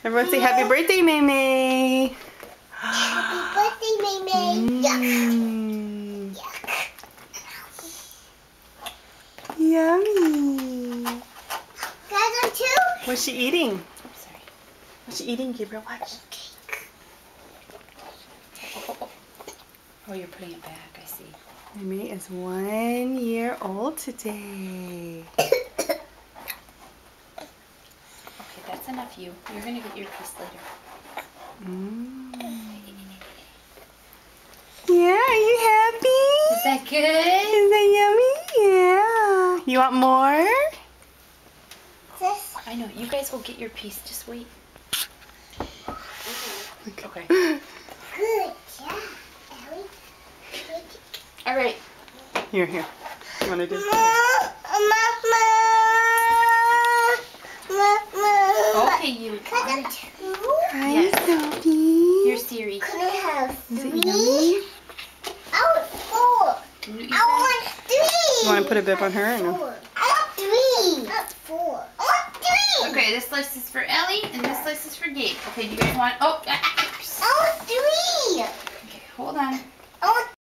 Everyone say happy birthday, May May. Happy birthday, May May. Mm. Yummy. Guys, on two? What's she eating? I'm sorry. What's she eating, Gabriel? Watch. Oh, you're putting it back. I see. May May is 1 year old today. Okay, that's enough. You're gonna get your piece later. Mm. Yeah, are you happy? Is that good? Is that yummy? Yeah. You want more? This. I know. You guys will get your piece. Just wait. Okay. Good job, Ellie. All right. Here. You want to do this? Okay, you. Cousin two? Hi, Yes. Sophie. Here's Siri. Can I have Is it three? yummy? I want four. I want three. You want to put a bib on her or no? Four. I want three. Not four. I want three. Okay, this slice is for Ellie, and this slice is for Gabe. Okay, do you guys want? Oh. I want three. Okay, hold on.